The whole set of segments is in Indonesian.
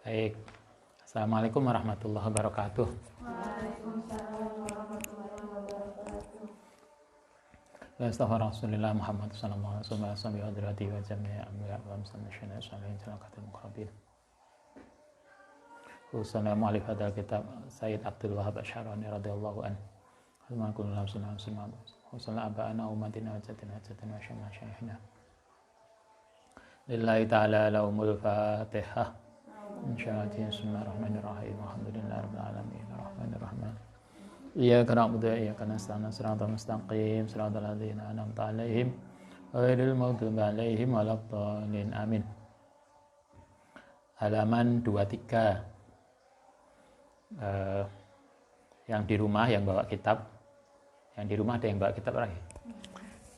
Baik. Assalamualaikum warahmatullahi wabarakatuh. Waalaikumsalam warahmatullahi wabarakatuh. Astaghfirullah Rasulullah Muhammad sallallahu alaihi wasallam wa hadrati wa jami'i anbiya wa muslimin salihin salakatul muqarrabin. Wassalamu alaihi wa kitab Sayyid Abdul Wahab Asy'arani radhiyallahu anhu. Alhamdulillah sallallahu alaihi wasallam abana umatina wa jatina wa syamashaykhina. Lillahi ta'ala laumul fatihah. Insyaallah bismillahirrahmanirrahim. Alhamdulillahirabbil alamin arrahmanir rahim. Iyyaka na'budu wa iyyaka nasta'in shiratal mustaqim shiratal ladzina an'amta 'alaihim ghairil maghdubi 'alaihim waladdallin. Amin. Halaman 23. Yang di rumah yang bawa kitab. Yang di rumah ada yang bawa kitab lagi.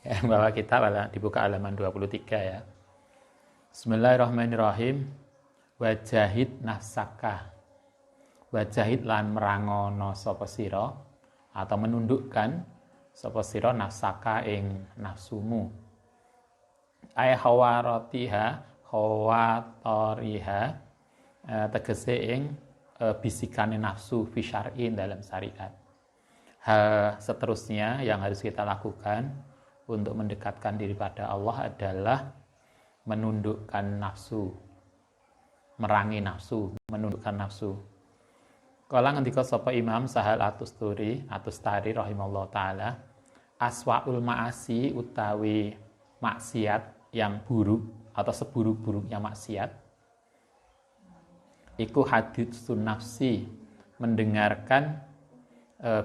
Yang bawa kitab dibuka halaman 23 ya. Bismillahirrahmanirrahim. Wajahid nafsaka. Wajahid lan merangono sapa sira atau menundukkan sapa sira nafsaka ing nafsumu. Ay khawaratiha khawatoriha tegese ing bisikane nafsu fi syar'in dalam syariat. Hal seterusnya yang harus kita lakukan untuk mendekatkan diri pada Allah adalah menundukkan nafsu, merangi nafsu, menundukkan nafsu. Kala ngendika sapa Imam Sahal At-Tustari rahimallahu taala, aswaul ma'asi utawi maksiat yang buruk atau seburuk-buruknya maksiat iku haditsun nafsi, mendengarkan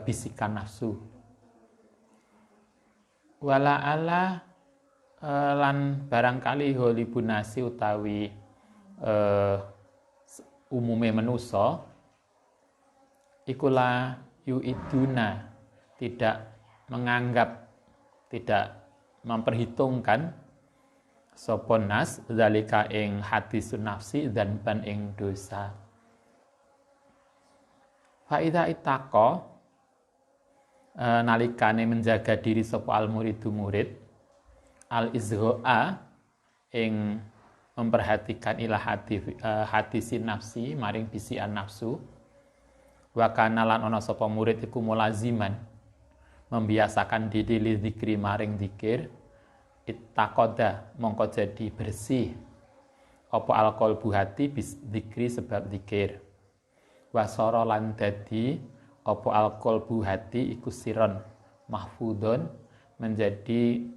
bisikan nafsu. Wala ala lan barangkali holibun nasi utawi umume manusa ikulah yuiduna, tidak menganggap, tidak memperhitungkan sapa nas zalika ing hadisun nafsi dan ban ing dosa. Fa idza ittaqa nalikane menjaga diri sapa al muridu murid al izgha'a ing memperhatikan ilah hadisin nafsi maring bisikan nafsu. Wa kana lan ana sapa murid iku mulaziman membiasakan diri li zikri maring zikir, ittaqada mongko jadi bersih apa alqalbu hati bis zikri sebab zikir. Wasara lan dadi apa alqalbu hati iku siron mahfudun menjadi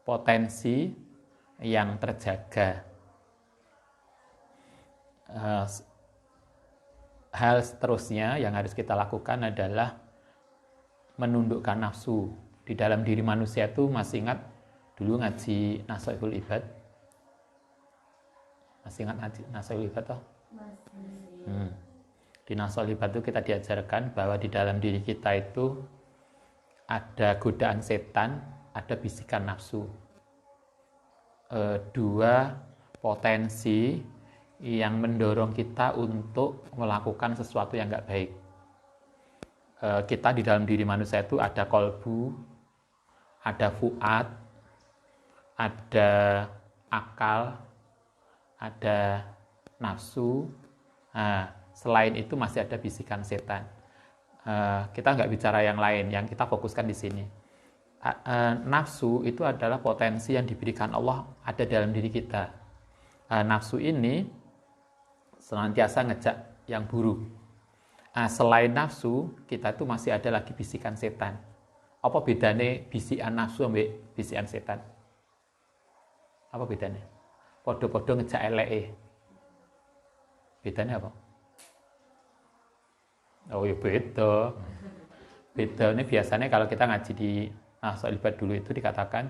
potensi yang terjaga. Hal seterusnya yang harus kita lakukan adalah menundukkan nafsu. Di dalam diri manusia itu masih ingat dulu ngaji Nashihul Ibad? Masih ingat ngaji Nashihul Ibad toh? Di Nashihul Ibad itu kita diajarkan bahwa di dalam diri kita itu ada godaan setan, ada bisikan nafsu. Dua potensi yang mendorong kita untuk melakukan sesuatu yang enggak baik. Kita di dalam diri manusia itu ada kolbu, ada fuad, ada akal, ada nafsu. Nah, selain itu masih ada bisikan setan. Kita enggak bicara yang lain, yang kita fokuskan di sini. Nafsu itu adalah potensi yang diberikan Allah ada dalam diri kita. Nafsu ini senantiasa ngejak yang buruk. Selain nafsu, kita itu masih ada lagi bisikan setan. Apa bedanya bisikan nafsu sama bisikan setan? Apa bedanya? Podo-podo ngejak eleke. Bedanya apa? Oh ya beda. Beda ini biasanya kalau kita ngaji di Nashihul Ibad dulu itu dikatakan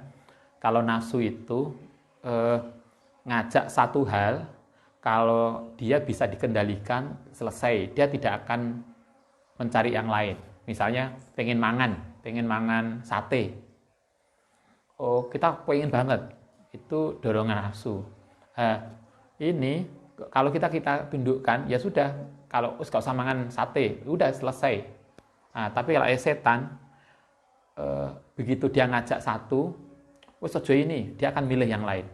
kalau nafsu itu ngajak satu hal, kalau dia bisa dikendalikan selesai, dia tidak akan mencari yang lain. Misalnya pengen mangan sate. Oh kita pengen banget, itu dorongan nafsu. Ini kalau kita tundukkan ya sudah, kalau gak usah mangan sate, udah selesai. Tapi kalau setan begitu dia ngajak satu, aja ini, dia akan milih yang lain.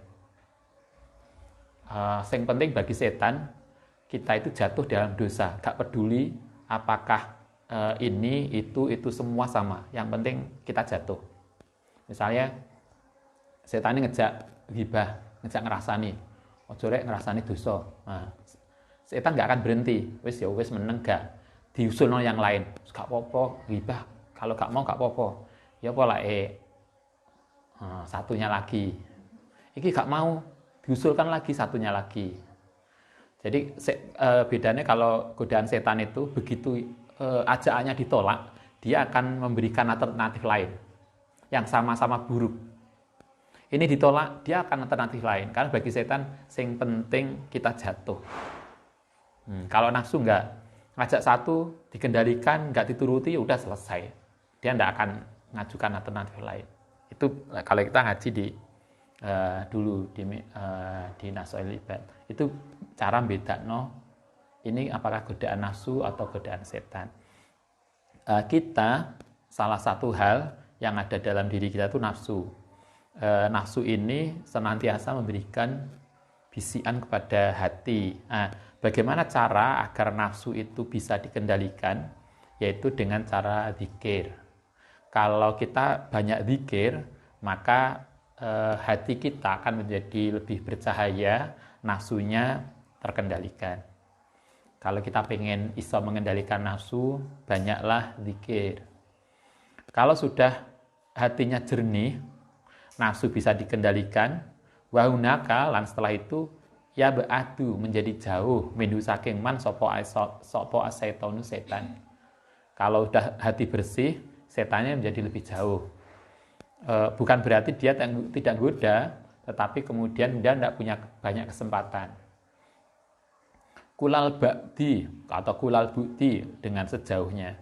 Yang penting bagi setan, kita itu jatuh dalam dosa, gak peduli apakah ini, itu semua sama. Yang penting kita jatuh. Misalnya setan ini ngejak ghibah, ngejak ngerasani, ojo rek ngerasani dosa. Nah, setan gak akan berhenti. Wis meneng gak diusulno yang lain. Gak apa-apa ghibah, kalau gak mau gak apa-apa. Ya apa lah satunya lagi. Iki gak mau, diusulkan lagi satunya lagi. Jadi bedanya kalau godaan setan itu begitu ajaannya ditolak, dia akan memberikan alternatif lain yang sama-sama buruk. Ini ditolak, dia akan alternatif lain. Karena bagi setan, yang penting kita jatuh. Kalau nafsu enggak, ngajak satu, dikendalikan, enggak dituruti, udah selesai. Dia enggak akan ngajukan alternatif lain. Itu kalau kita ngaji dulu di Nasoil Ibad. Itu cara bedakno ini apakah godaan nafsu atau godaan setan. Kita salah satu hal yang ada dalam diri kita itu nafsu. Nafsu ini senantiasa memberikan bisikan kepada hati. Bagaimana cara agar nafsu itu bisa dikendalikan? Yaitu dengan cara zikir. Kalau kita banyak zikir, maka hati kita akan menjadi lebih bercahaya, nafsunya terkendalikan. Kalau kita pengen iso mengendalikan nafsu, banyaklah zikir. Kalau sudah hatinya jernih, nafsu bisa dikendalikan, wahunaka lan setelah itu ya ba'adu menjadi jauh minhu saking man sopo asaitonu setan. Kalau udah hati bersih, setannya menjadi lebih jauh. Bukan berarti dia tidak goda, tetapi kemudian dia tidak punya banyak kesempatan. Kulal ba'di atau kulal bukti dengan sejauhnya.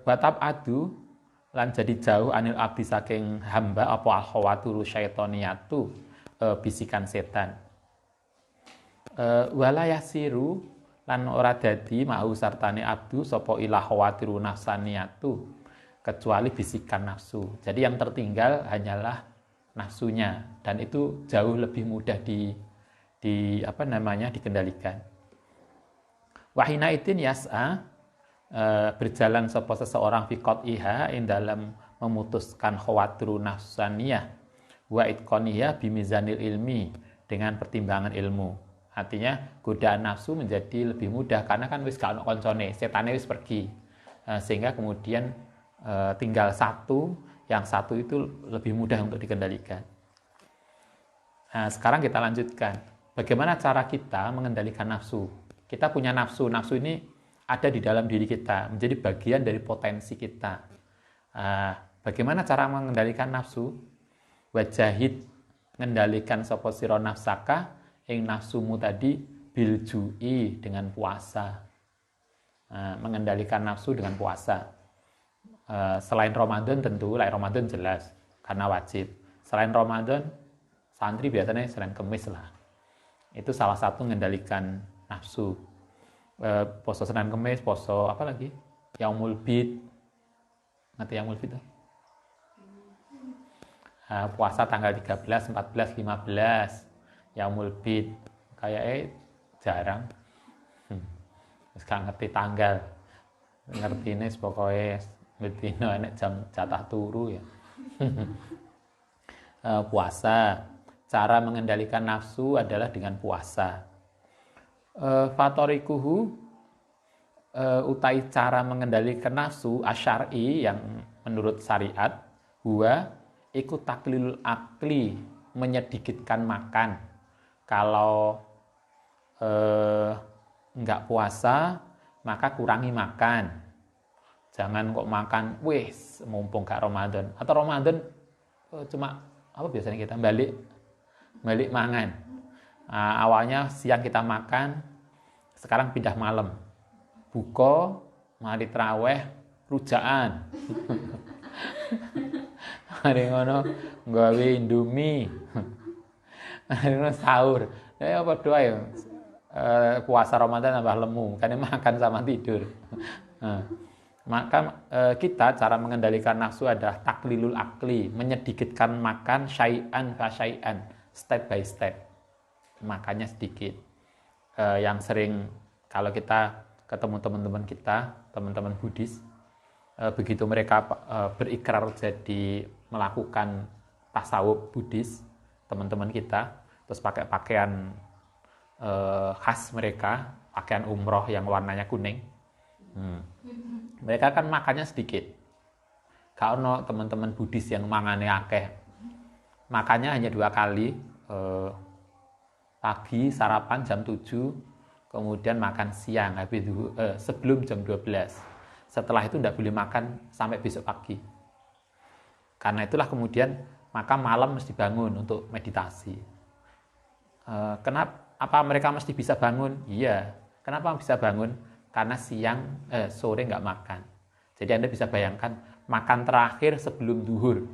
Batab adu lan jadi jauh anil abdi saking hamba apa akhawaturu syaitoniyatu, bisikan setan. Wala yasiru lan ora dadi mau sartane abdu sapa ilah khawatiru nafsaniyatu, kecuali bisikan nafsu. Jadi yang tertinggal hanyalah nafsunya, dan itu jauh lebih mudah dikendalikan. Wahina itin yas'a, berjalan sapa seseorang fi qat'iha ing dalam memutuskan khawatiru nafsaniyah wa itqaniyah bimizanil ilmi, dengan pertimbangan ilmu. Artinya godaan nafsu menjadi lebih mudah karena kan wis gak ono koncone, setane wis pergi. Sehingga kemudian tinggal satu, yang satu itu lebih mudah untuk dikendalikan. Nah, sekarang kita lanjutkan. Bagaimana cara kita mengendalikan nafsu? Kita punya nafsu. Nafsu ini ada di dalam diri kita, menjadi bagian dari potensi kita. Bagaimana cara mengendalikan nafsu? Wajahid, mengendalikan sapa sira nafsaka, ing nafsumu tadi biljui, dengan puasa. Mengendalikan nafsu dengan puasa. Selain Ramadan tentu, lain Ramadan jelas karena wajib. Selain Ramadan, santri biasanya Senin Kemis lah. Itu salah satu mengendalikan nafsu. Poso Senin Kemis, poso apa lagi? Yaumul Bid. Ngerti Yaumul Bid? Puasa tanggal 13, 14, 15. Yaumul Bid. Kayaknya jarang. Gak ngerti tanggal. Ngerti ini pokoknya betina enek jam jatah turu ya. Puasa. Cara mengendalikan nafsu adalah dengan puasa. Fatorikuhu, utai cara mengendalikan nafsu asyari yang menurut syariat, huwa ikut taklilul akli, menyedikitkan makan. Kalau enggak puasa, maka kurangi makan. Jangan kok makan, wes mumpung gak Ramadan. Atau Ramadan cuma apa biasanya kita balik mangan. Awalnya siang kita makan, sekarang pindah malam. Buka, mari traweh, rujaan. Mari ngono nggawe Indomie. Mari ngono sahur. Ya apa doa ya? Puasa Ramadan tambah lemu, karena makan sama tidur. Maka kita cara mengendalikan nafsu adalah taklilul akli, menyedikitkan makan syai'an fa syai'an, step by step, makannya sedikit. Yang sering kalau kita ketemu teman-teman kita, teman-teman Buddhis, begitu mereka berikrar jadi melakukan tasawuf Buddhis, teman-teman kita, terus pakai pakaian khas mereka, pakaian umroh yang warnanya kuning, mereka kan makannya sedikit. Kalau teman-teman Buddhis yang mangane akeh, makannya hanya 2 kali, pagi sarapan jam 7, kemudian makan siang sebelum jam 12. Setelah itu tidak boleh makan sampai besok pagi. Karena itulah kemudian maka malam mesti bangun untuk meditasi. Apa mereka mesti bisa bangun? Iya. Kenapa bisa bangun? Karena sore nggak makan. Jadi Anda bisa bayangkan makan terakhir sebelum duhur.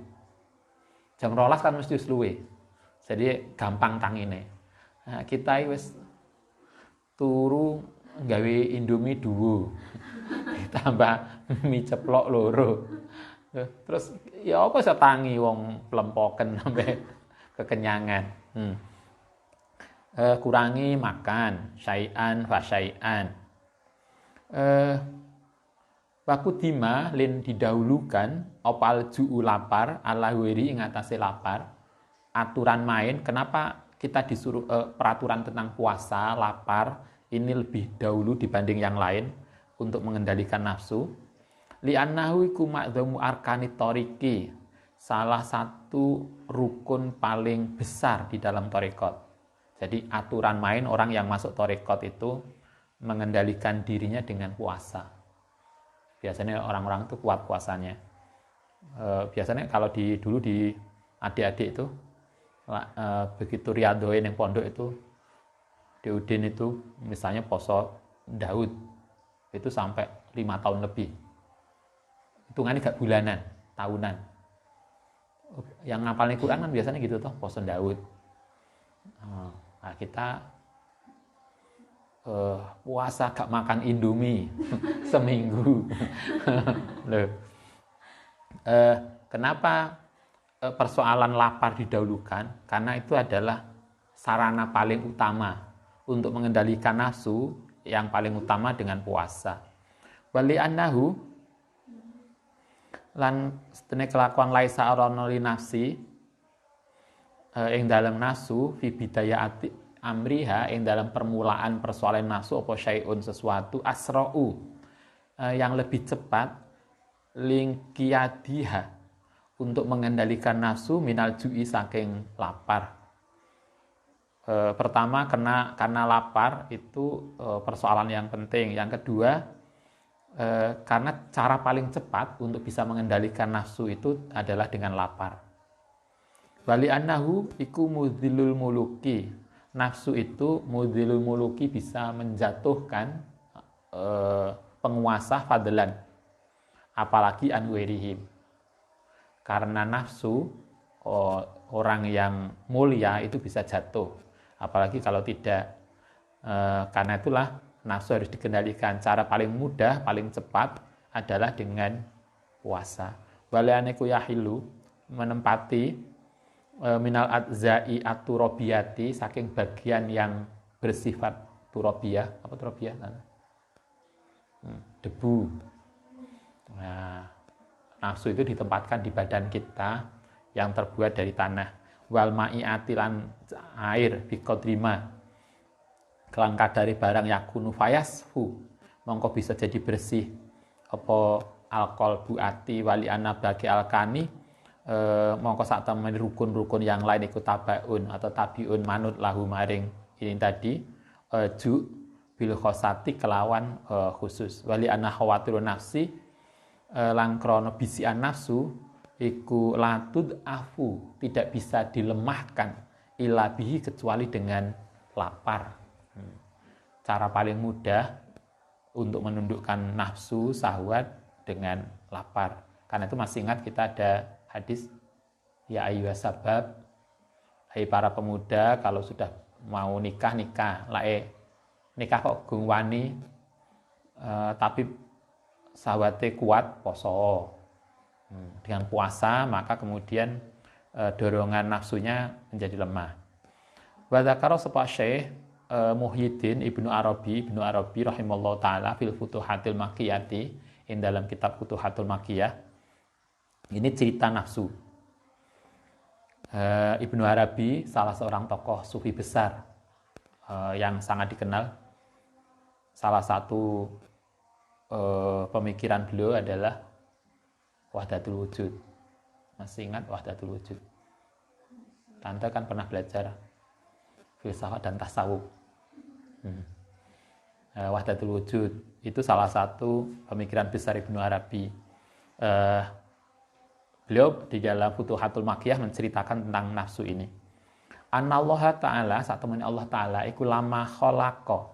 Jam 12 kan mesti luwe. Jadi gampang tangine. Nah, kita wis turu gawe Indomie duo. Ditambah mie ceplok loro. Terus ya apa iso tangi wong plempoken sampai kekenyangan. Kurangi makan, syai'an fa syai'an. Wakudima lin didahulukan opal ju'u lapar ala wiri ing atase lapar. Aturan main, kenapa kita disuruh peraturan tentang puasa, lapar ini lebih dahulu dibanding yang lain untuk mengendalikan nafsu. Li'annahu iku ma'dhamu arkanit thoriqi, salah satu rukun paling besar di dalam thariqat. Jadi aturan main orang yang masuk thariqat itu mengendalikan dirinya dengan puasa. Biasanya orang-orang itu kuat puasanya. Biasanya kalau dulu di adik-adik itu, begitu riadoin yang pondok itu, di Udin itu misalnya poso Daud, itu sampai 5 tahun lebih. Hitungannya gak bulanan, tahunan. Yang ngapalin Quran kan biasanya gitu toh, poso Daud. Nah, kita puasa gak makan Indomie seminggu. Loh. Kenapa persoalan lapar didahulukan? Karena itu adalah sarana paling utama untuk mengendalikan nafsu, yang paling utama dengan puasa. Wali annahu lan setene kelakuan laisa arana li nafsi ing dalam nafsu fi bidayati amriha ing dalam permulaan persoalan nafsu apa syai'un sesuatu asra'u yang lebih cepat lingkiadiha untuk mengendalikan nafsu minal ju'i saking lapar. Pertama karena lapar itu persoalan yang penting. Yang kedua karena cara paling cepat untuk bisa mengendalikan nafsu itu adalah dengan lapar. Wali annahu iku mudhilul muluki. Nafsu itu mudhilul muluki bisa menjatuhkan penguasa fadlan, apalagi anwerihim. Karena nafsu orang yang mulia itu bisa jatuh, apalagi kalau tidak. Karena itulah nafsu harus dikendalikan. Cara paling mudah, paling cepat adalah dengan puasa. Walianeku yahilu menempati minal adzai aturobiyati, saking bagian yang bersifat turobiyah. Apa turobiyah? Debu. Nah, nafsu itu ditempatkan di badan kita yang terbuat dari tanah. Wal ma'iati lan air biqadrima, kelangkah dari barang yakunu fayasfu, mongko bisa jadi bersih apa alkohol buati wali anabagi alkani, mongko sak temen rukun-rukun yang lain ikut tabaun atau tabiun manut lahu maring ini tadi ju bil khosati kelawan khusus. Wali anna khawatirun nafsi lan krana bisian nafsu iku latud afu, tidak bisa dilemahkan ila bihi kecuali dengan lapar. Cara paling mudah untuk menundukkan nafsu syahwat dengan lapar. Karena itu masih ingat kita ada hadis ya ayyuhas sabab, hai para pemuda kalau sudah mau nikah nikah kok gung wani tapi syahwate kuat, poso. Dengan puasa maka kemudian dorongan nafsunya menjadi lemah. Wa dzakara sapa Syekh Muhyiddin Ibnu Arabi rahimallahu taala fil Futuhatil Makkiyati, in dalam kitab Futuhatul Makkiyah. Ini cerita nafsu. Ibnu Arabi salah seorang tokoh sufi besar yang sangat dikenal. Salah satu pemikiran beliau adalah wahdatul wujud. Masih ingat wahdatul wujud? Tante kan pernah belajar filsafat dan tasawuf. Wahdatul wujud itu salah satu pemikiran besar Ibnu Arabi. Beliau di dalam Futuhatul Makkiyah menceritakan tentang nafsu ini. Anallaha ta'ala, saat temen Allah ta'ala iku lama khalaqa,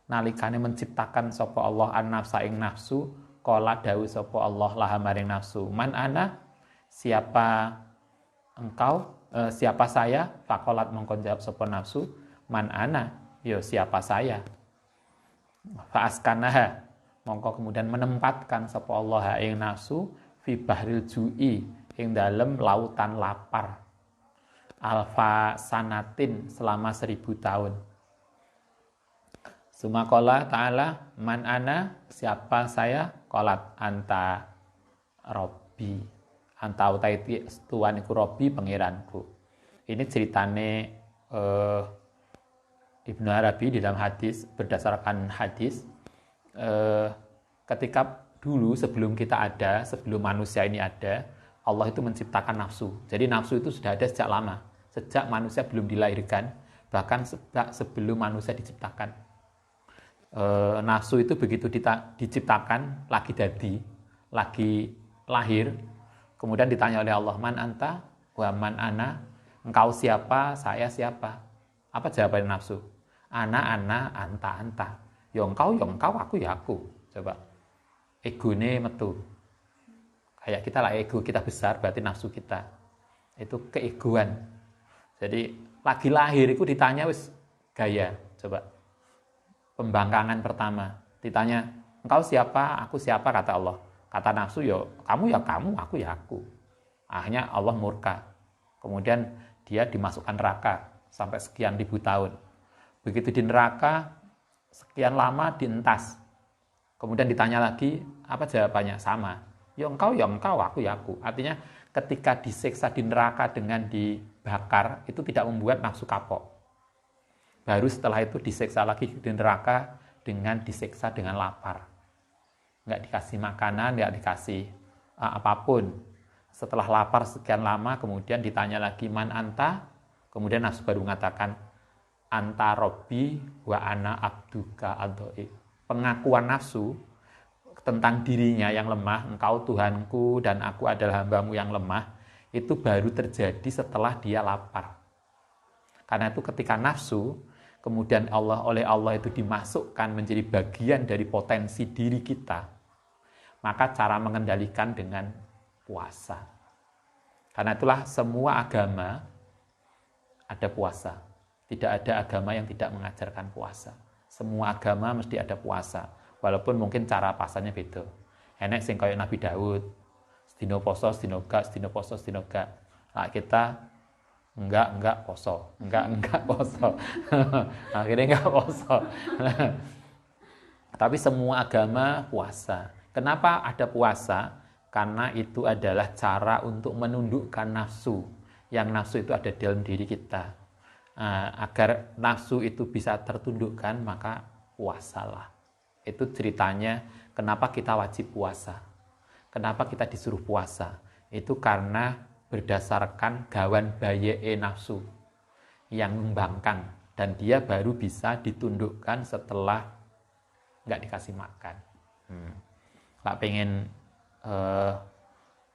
nalikane menciptakan sapa Allah an-nafsa ing nafsu, qala dawu sapa Allah laha maring nafsu, man ana, siapa engkau, siapa saya, faqalat mongko jawab sapa nafsu, man ana, yo siapa saya. Fa'askanaha, mongko kemudian menempatkan sapa Allah ing nafsu fi bahril ju'i, ing dalem lautan lapar, alfa sanatin, selama 1000 tahun. Sumakola ta'ala man ana, siapa saya, kolat anta Robbi, anta utaiti tuan iku Robbi, pengiranku. Ini ceritane Ibnu Arabi di dalam hadis, berdasarkan hadis, ketika dulu sebelum kita ada, sebelum manusia ini ada, Allah itu menciptakan nafsu. Jadi nafsu itu sudah ada sejak lama, sejak manusia belum dilahirkan, bahkan sebelum manusia diciptakan. Nafsu itu begitu diciptakan, lagi lahir, kemudian ditanya oleh Allah, man anta wa man ana, engkau siapa, saya siapa. Apa jawaban nafsu? Ana, anta. Ya engkau, aku, ya aku. Coba, egone metu. Kayak kita lah, ego kita besar, berarti nafsu kita itu keegoan. Jadi lagi lahir itu ditanya wis gaya. Coba, pembangkangan pertama ditanya, engkau siapa, aku siapa, kata Allah. Kata nafsu, ya kamu, aku, ya aku. Akhirnya Allah murka, kemudian dia dimasukkan neraka sampai sekian ribu tahun. Begitu di neraka sekian lama dientas, kemudian ditanya lagi, apa jawabannya? Sama, ya engkau, aku, ya aku. Artinya ketika disiksa di neraka dengan dibakar, itu tidak membuat nafsu kapok. Baru setelah itu disiksa lagi di neraka dengan disiksa dengan lapar. Nggak dikasih makanan, nggak dikasih apapun. Setelah lapar sekian lama, kemudian ditanya lagi, man anta? Kemudian nafsu baru mengatakan, anta Robbi wa ana abduka adoi. Pengakuan nafsu tentang dirinya yang lemah, engkau Tuhanku dan aku adalah hambamu yang lemah, itu baru terjadi setelah dia lapar. Karena itu ketika nafsu, kemudian oleh Allah itu dimasukkan menjadi bagian dari potensi diri kita, maka cara mengendalikan dengan puasa. Karena itulah semua agama ada puasa. Tidak ada agama yang tidak mengajarkan puasa. Semua agama mesti ada puasa. Walaupun mungkin cara pasanya beda. Enek sing kaya Nabi Daud, sedina poso, sedina gak, sedina poso, sedina gak. Nah, kita enggak poso, enggak poso. Akhirnya enggak poso. Tapi semua agama puasa. Kenapa ada puasa? Karena itu adalah cara untuk menundukkan nafsu. Yang nafsu itu ada dalam diri kita. Agar nafsu itu bisa tertundukkan, maka puasalah. Itu ceritanya kenapa kita wajib puasa. Kenapa kita disuruh puasa. Itu karena berdasarkan gawan baye nafsu yang membangkang. Dan dia baru bisa ditundukkan setelah nggak dikasih makan. Nggak pengen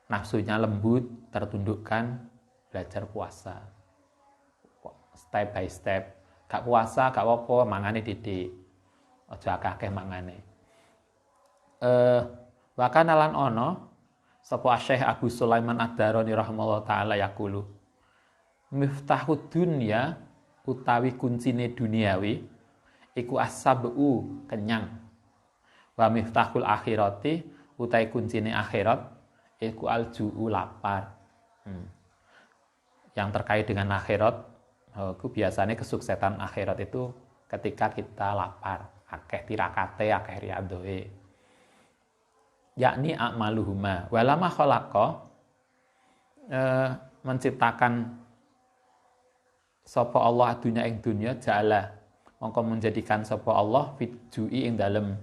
nafsunya lembut, tertundukkan, belajar puasa. Step by step. Gak puasa, gak apa-apa, mangane didik. Aja akeh mangane. Wa kana lan ono sapa Syekh Abu Sulaiman Ad-Darani rahimahullah taala yaqulu, miftahud dunya utawi kuncine duniawi iku as-sab'u, kenyang. Wa miftahul akhirati utawi kuncine akhirat iku al-ju'u, lapar. Yang terkait dengan akhirat, Aku biasanya kesuksesan akhirat itu ketika kita lapar, akeh tirakate, akeh riadoe. Yakni a'maluhuma. Walama khalaqa menciptakan sapa Allah dunya ing dunya ja'ala mongko menjadikan sapa Allah fitjui ing dalem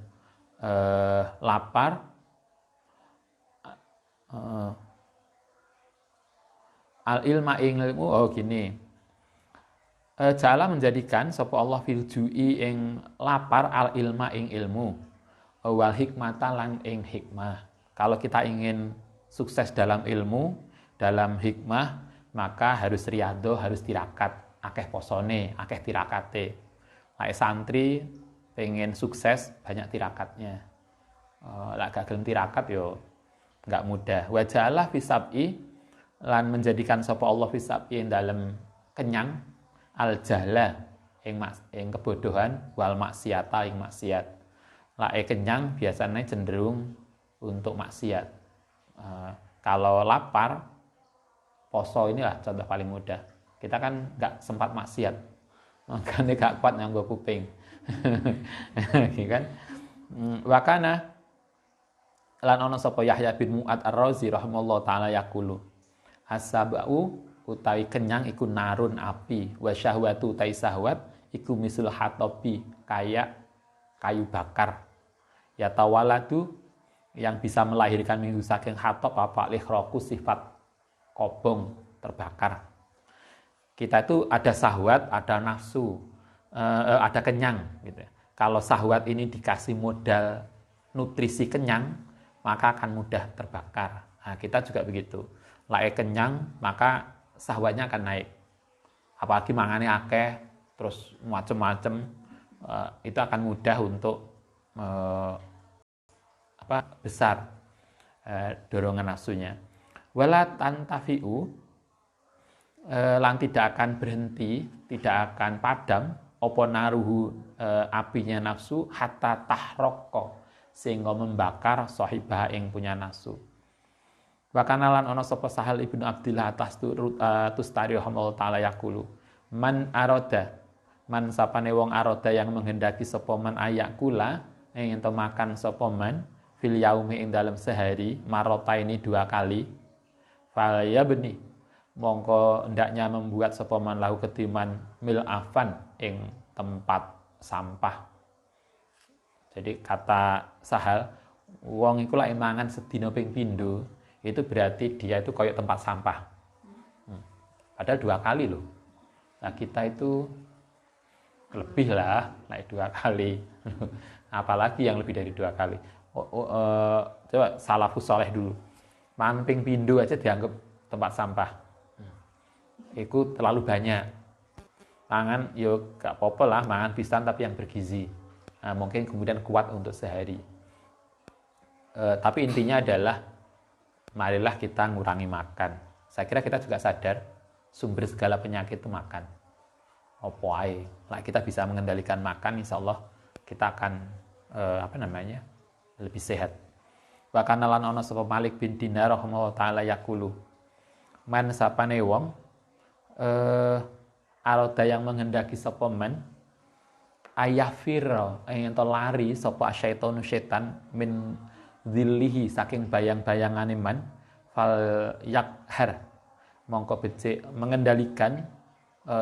lapar al ilma ing ilmu gini ja'ala menjadikan sapa Allah filjui ing lapar al ilma ing ilmu wal hikmata lan ing hikmah. Kalau kita ingin sukses dalam ilmu, dalam hikmah, maka harus riyadhah, harus tirakat, akeh posone, akeh tirakate. Nek santri pengen sukses banyak tirakatnya. Lek gak gelem tirakat yo enggak mudah. Wa ja'ala fisab'i lan menjadikan sapa Allah fisab'i dalam kenyang al jahla ing kebodohan wal maksiata ing maksiat. Lek kenyang biasanya cenderung untuk maksiat. Kalau lapar, poso inilah contoh paling mudah. Kita kan nggak sempat maksiat, makanya gak kuat nganggo kuping, kan? Wakana lan ono sapa Yahya bin Mu'ad Ar-Razi rahimallahu taala yaqulu asabau utawi kenyang iku narun api wa syahwatu tai syahwat iku misul hatobi kayak kayu bakar ya tawaladu yang bisa melahirkan minggu saking hatob apa likhroku sifat kobong terbakar. Kita itu ada syahwat, ada nafsu, ada kenyang gitu. Kalau syahwat ini dikasih modal nutrisi kenyang, maka akan mudah terbakar. Nah, kita juga begitu. Lae kenyang, maka syahwatnya akan naik. Apalagi mangane akeh, terus macem-macem, itu akan mudah untuk besar dorongan nafsunya. Wala tantafi'u lan tidak akan berhenti, tidak akan padam apa naruhu apinya nafsu hatta tahraqqa sehingga membakar sahibah yang punya nafsu. Bahkan lan ana sapa Sahal Ibnu Abdillah Tustari rahimahullah taala yaqulu man arada man sapane wong arada yang menghendaki sapa man ayakula ingin makan sapa man fil yaumi ing dalam sehari marota ini 2 kali fal yabni mongko hendaknya membuat sapa man lahu ketiman mil afan ing tempat sampah. Jadi kata Sahal wong iku lek mangan sedina ping pindho itu berarti dia itu kayak tempat sampah. Padahal 2 kali loh. Nah kita itu lebih lah, naik 2 kali. Apalagi yang lebih dari 2 kali. Coba salafus soleh dulu. Mamping pindu aja dianggap tempat sampah. Itu terlalu banyak. Mangan yuk gak apa-apa lah, mangan pisan tapi yang bergizi. Nah, mungkin kemudian kuat untuk sehari. Tapi intinya adalah marilah kita ngurangi makan. Saya kira kita juga sadar sumber segala penyakit itu makan. Opo ae. Lah kita bisa mengendalikan makan, insya Allah kita akan lebih sehat. Wa kana lan ana sapa Malik bin Dinar rahimahullah taala yaqulu man sapane wong arada yang menghendaki sapa man ayafira ento lari sapa syaitanu setan min zillihi saking bayang-bayangane man fal yakhar mongko becik mengendalikan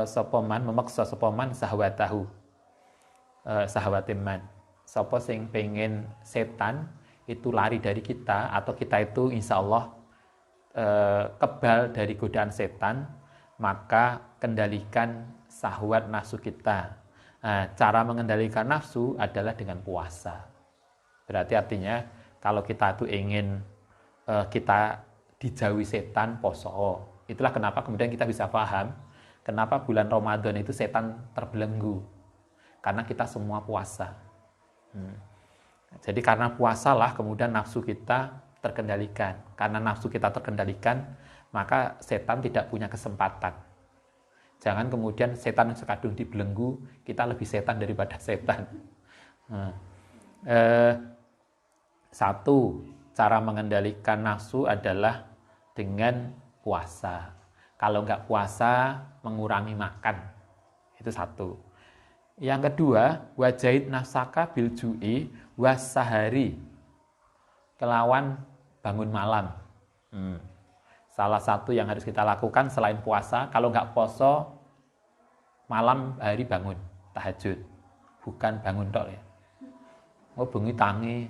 sapa man memaksa sapa man sahwatahu sahwate man sapa sing pengen setan itu lari dari kita atau kita itu insya Allah kebal dari godaan setan maka kendalikan syahwat nafsu kita. Nah, cara mengendalikan nafsu adalah dengan puasa. Berarti artinya kalau kita tuh ingin kita dijauhi setan, poso. Itulah kenapa kemudian kita bisa paham kenapa bulan Ramadan itu setan terbelenggu. Karena kita semua puasa. Jadi karena puasalah kemudian nafsu kita terkendalikan. Karena nafsu kita terkendalikan, maka setan tidak punya kesempatan. Jangan kemudian setan sekadung dibelenggu, kita lebih setan daripada setan. Satu, cara mengendalikan nafsu adalah dengan puasa. Kalau nggak puasa, mengurangi makan. Itu satu. Yang kedua, wajahid nafsaka bil ju'i wasahari, kelawan bangun malam. Salah satu yang harus kita lakukan selain puasa, kalau nggak poso, malam hari bangun, tahajud. Bukan bangun tok ya. Oh bengi tangi.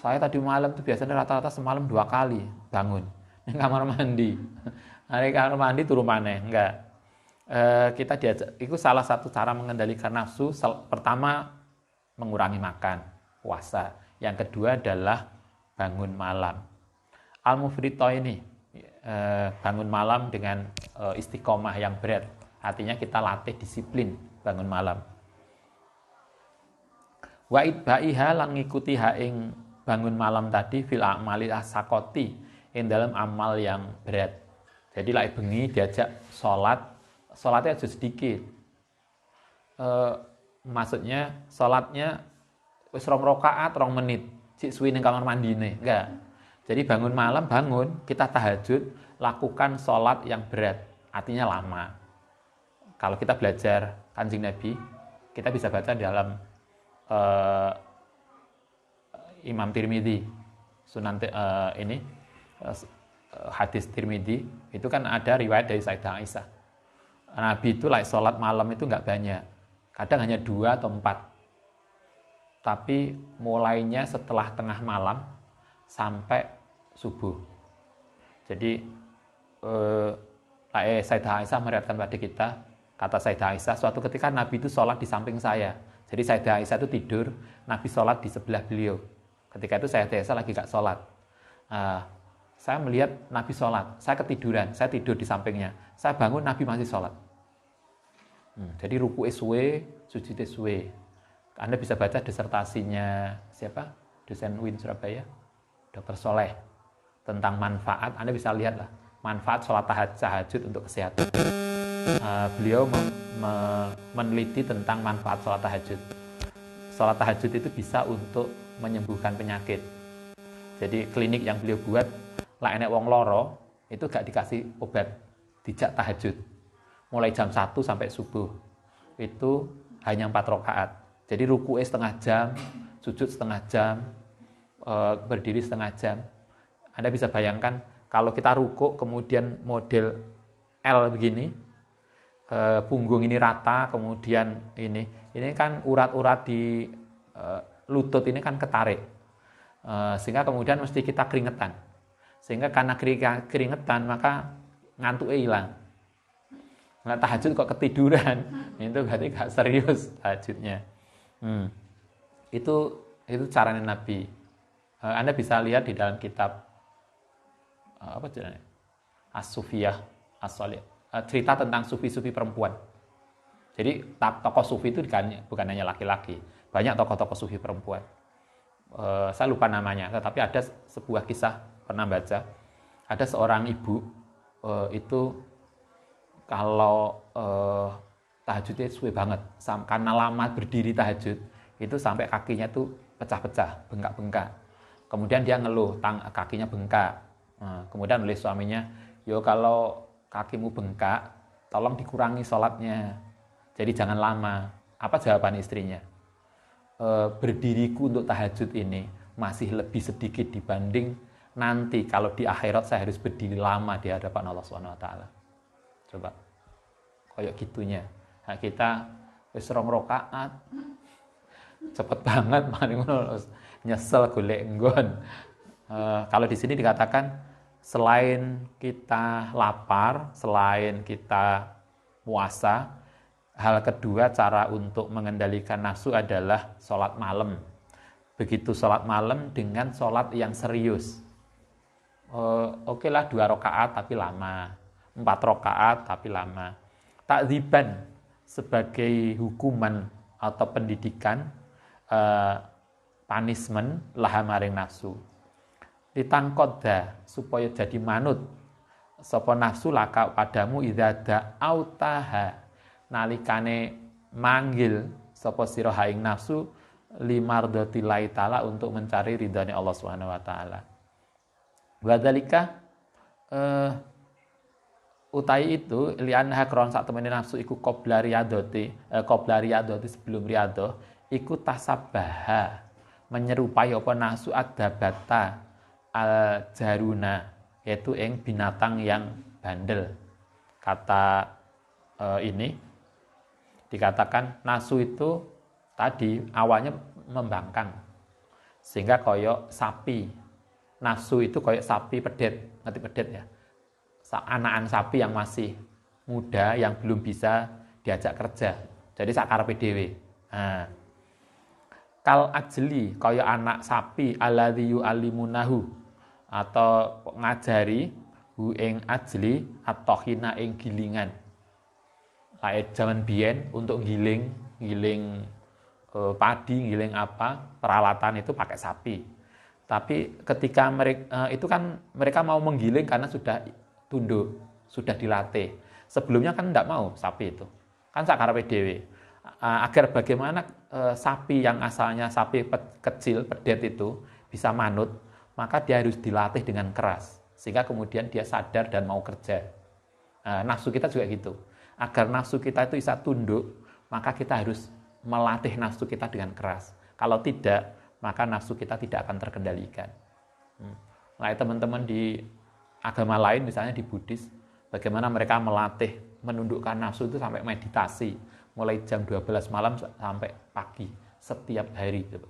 Saya tadi malam itu biasanya rata-rata semalam 2 kali bangun. Di kamar mandi. Hari kamar mandi turu maneh, enggak. Kita diajak, itu salah satu cara mengendalikan nafsu. Pertama, mengurangi makan, puasa. Yang kedua adalah bangun malam. Al-mufrito ini, bangun malam dengan istiqomah yang berat. Artinya kita latih disiplin bangun malam. Wa idba'iha lan ngikuti ing bangun malam tadi fil a'mali asakoti, ing dalam amal yang berat. Jadi lek bengi diajak sholatnya aja sedikit. Maksudnya sholatnya wis 2 rakaat 2 menit, sik suwi ning kamar mandine, enggak. Jadi bangun malam, bangun, kita tahajud, lakukan sholat yang berat, artinya lama. Kalau kita belajar Kanjeng Nabi, kita bisa baca di dalam Imam Tirmidzi, hadis Tirmidzi, itu kan ada riwayat dari Sayyidah Aisyah. Nabi itu sholat malam itu nggak banyak, kadang hanya 2 atau 4. Tapi mulainya setelah tengah malam sampai subuh. Jadi Sayyidah Aisyah meriwayatkan pada kita, kata Sayyidah Aisyah, suatu ketika Nabi itu sholat di samping saya. Jadi Sayyidah Aisyah itu tidur, Nabi sholat di sebelah beliau. Ketika itu Sayyidah Aisyah lagi gak sholat. Saya melihat Nabi sholat, saya ketiduran, saya tidur di sampingnya. Saya bangun, Nabi masih sholat. Jadi ruku suwe, sujud suwe. Anda bisa baca disertasinya siapa? Dosen UIN Surabaya, Dr. Soleh, tentang manfaat. Anda bisa lihatlah manfaat sholat tahajud untuk kesehatan. Beliau meneliti tentang manfaat sholat tahajud. Sholat tahajud itu bisa untuk menyembuhkan penyakit. Jadi klinik yang beliau buat, lah enek wong loro, itu gak dikasih obat, dijak tahajud. Mulai jam 1 sampai subuh. Itu hanya 4 rakaat. Jadi ruku'e setengah jam, sujud setengah jam, berdiri setengah jam. Anda bisa bayangkan kalau kita rukuk kemudian model L begini, punggung ini rata, kemudian ini kan urat-urat di lutut ini kan ketarik, sehingga kemudian mesti kita keringetan. Sehingga karena keringetan maka ngantuknya hilang. Nah, tahajud kok ketiduran, itu berarti gak serius tahajudnya. Itu caranya Nabi. Anda bisa lihat di dalam kitab apa judulnya? As-Sufiyah, As-Solih. Cerita tentang sufi-sufi perempuan. Jadi tokoh sufi itu bukan hanya laki-laki, banyak tokoh-tokoh sufi perempuan. Saya lupa namanya, tetapi ada sebuah kisah pernah baca. Ada seorang ibu itu kalau tahajudnya suwe banget, karena lama berdiri tahajud, itu sampai kakinya tuh pecah-pecah, bengkak-bengkak. Kemudian dia ngeluh, kakinya bengkak. Kemudian oleh suaminya, yo kalau kakimu bengkak, tolong dikurangi sholatnya. Jadi jangan lama. Apa jawaban istrinya? Berdiriku untuk tahajud ini masih lebih sedikit dibanding nanti kalau di akhirat saya harus berdiri lama di hadapan Allah SWT. Coba, kayak gitunya. Nah, kita wis 2 rakaat, cepet banget, mari nyesel golek nggon. Kalau di sini dikatakan selain kita lapar, selain kita puasa, hal kedua cara untuk mengendalikan nafsu adalah sholat malam. Begitu sholat malam dengan sholat yang serius. Oke lah 2 rakaat tapi lama, 4 rakaat tapi lama. Takdziban sebagai hukuman atau pendidikan, punishment laha maring nafsu. Ditangkoda supaya jadi manut sapa nafsu laka padamu idza da'autaha nalikane manggil sapa sira ing nafsu limardatillahi taala untuk mencari ridhanya Allah Subhanahu wa taala. Wadzalika utai itu lianha kron sak temene nafsu iku qabla riyadoti sebelum riyadah iku tasabbaha menyerupai apa nafsu adabata al jaruna yaitu binatang yang bandel. Kata ini dikatakan nafsu itu tadi awalnya membangkang sehingga koyok sapi. Nafsu itu koyok sapi pedet, ngerti pedet ya? Anakan sapi yang masih muda yang belum bisa diajak kerja. Jadi sakarepe dhewe. Nah, kal ajli kaya anak sapi alladzi yu'allimunahu atau ngajari hu ing ajli at-tahina ing gilingan. Kayak zaman biyen untuk giling padi, giling apa, peralatan itu pakai sapi. Tapi ketika mereka mau menggiling karena sudah tunduk, sudah dilatih. Sebelumnya kan tidak mau sapi itu. Kan sakarepe dhewe. Agar bagaimana sapi yang asalnya sapi kecil, pedet itu bisa manut, maka dia harus dilatih dengan keras. Sehingga kemudian dia sadar dan mau kerja. Nafsu kita juga gitu. Agar nafsu kita itu bisa tunduk, maka kita harus melatih nafsu kita dengan keras. Kalau tidak, maka nafsu kita tidak akan terkendalikan. Nah, teman-teman di agama lain misalnya di Buddhis, bagaimana mereka melatih menundukkan nafsu itu sampai meditasi mulai jam 12 malam sampai pagi setiap hari gitu.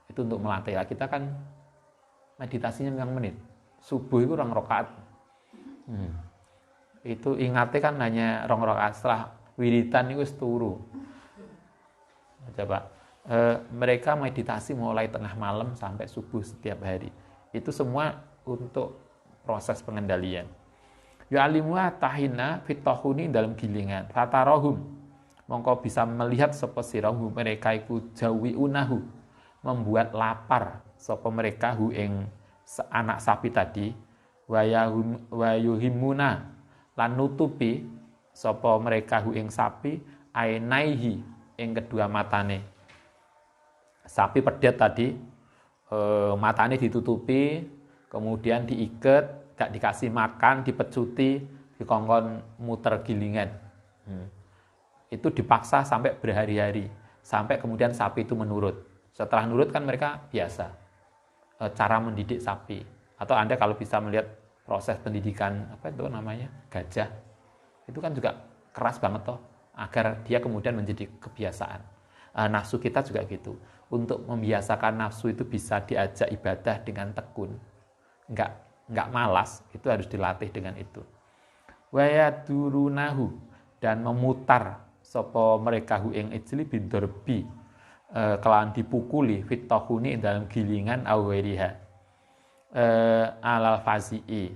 Itu untuk melatih. Nah, kita kan meditasinya memang menit. Subuh itu 2 rakaat. Itu ingatnya kan hanya 2 rakaat, setelah wiridan itu turu. Coba mereka meditasi mulai tengah malam sampai subuh setiap hari. Itu semua untuk proses pengendalian. Ya'limuha tahina fitahuni dalam gilingan. Fatarahum mongko bisa melihat sapa sirahu mereka iku jawiunahu membuat lapar sapa mereka hu ing anak sapi tadi wa yuhimuna lan nutupi sapa mereka hu ing sapi ainaihi ing kedua matane. Sapi pedet tadi matane ditutupi, kemudian diikat, gak dikasih makan, dipecuti, dikongkon muter gilingan. Itu dipaksa sampai berhari-hari, sampai kemudian sapi itu menurut. Setelah nurut kan mereka biasa. Cara mendidik sapi. Atau Anda kalau bisa melihat proses pendidikan, apa itu namanya, gajah, itu kan juga keras banget toh, agar dia kemudian menjadi kebiasaan. Nafsu kita juga gitu. Untuk membiasakan nafsu itu bisa diajak ibadah dengan tekun. Enggak malas, itu harus dilatih dengan itu. Wayadurunahu dan memutar sapa mereka hu ing ijli bidorbi kelawan dipukuli fitahuni dalam gilingan awiriha alal fazi'i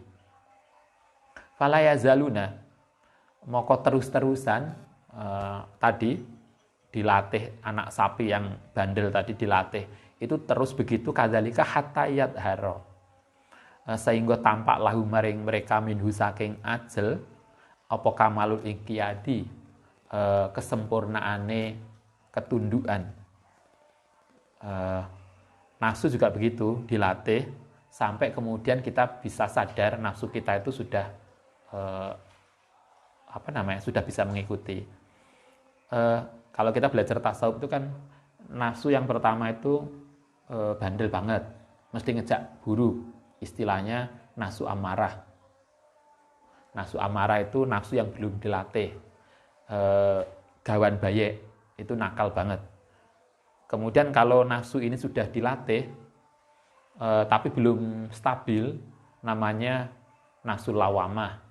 fala yazaluna moko terus-terusan tadi dilatih anak sapi yang bandel tadi dilatih itu terus begitu kadzalika hatta yadhara sehingga tampak lahu maring mereka minhu saking ajal apa kamalul inqiyadi kesempurnaane ketundukan. Nafsu juga begitu dilatih sampai kemudian kita bisa sadar nafsu kita itu sudah sudah bisa mengikuti. Kalau kita belajar tasawuf itu kan nafsu yang pertama itu bandel banget, mesti ngejak buru, istilahnya nafsu amarah. Nafsu amarah itu nafsu yang belum dilatih, gawan bayek, itu nakal banget. Kemudian kalau nafsu ini sudah dilatih, tapi belum stabil, namanya nafsu lawamah.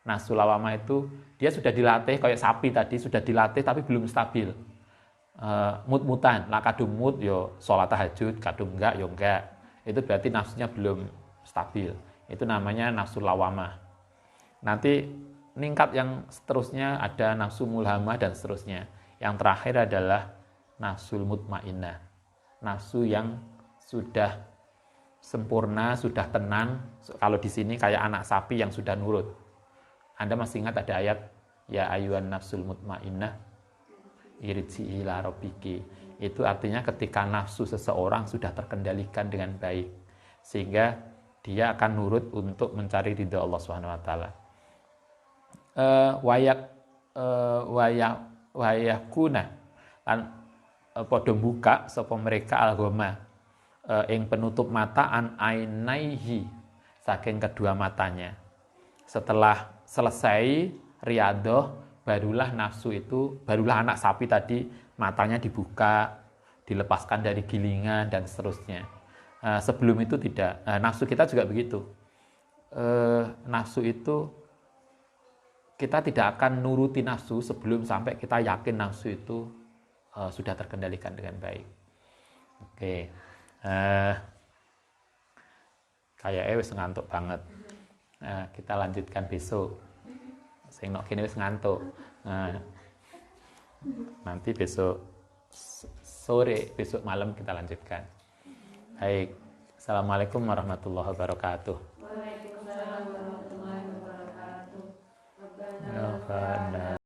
Nafsu lawamah itu dia sudah dilatih kayak sapi tadi sudah dilatih tapi belum stabil. Mut-mutan, lah kadung mut yo sholat tahajud, kadung enggak yo enggak. Itu berarti nafsunya belum stabil. Itu namanya nafsu lawamah. Nanti meningkat yang seterusnya ada nafsu mulhamah dan seterusnya. Yang terakhir adalah nafsul mutmainnah. Nafsu yang sudah sempurna, sudah tenang. Kalau di sini kayak anak sapi yang sudah nurut. Anda masih ingat ada ayat ya ayyuhan nafsul mutmainnah irji'i ila rabbiki. Itu artinya ketika nafsu seseorang sudah terkendalikan dengan baik sehingga dia akan nurut untuk mencari ridha Allah Subhanahu wa taala. wayak wayakuna lan padha buka sapa mereka alghoma ing penutup mata an ainaihi saking kedua matanya. Setelah selesai riadoh, barulah nafsu itu, barulah anak sapi tadi matanya dibuka, dilepaskan dari gilingan dan seterusnya. Sebelum itu tidak. Nafsu kita juga begitu. Nafsu itu kita tidak akan nuruti nafsu sebelum sampai kita yakin nafsu itu sudah terkendalikan dengan baik. Oke. Kayaknya wis ngantuk banget. Kita lanjutkan besok. Sing nok kene wis ngantuk. Nanti besok sore, besok malam kita lanjutkan. Baik. Assalamualaikum warahmatullahi wabarakatuh.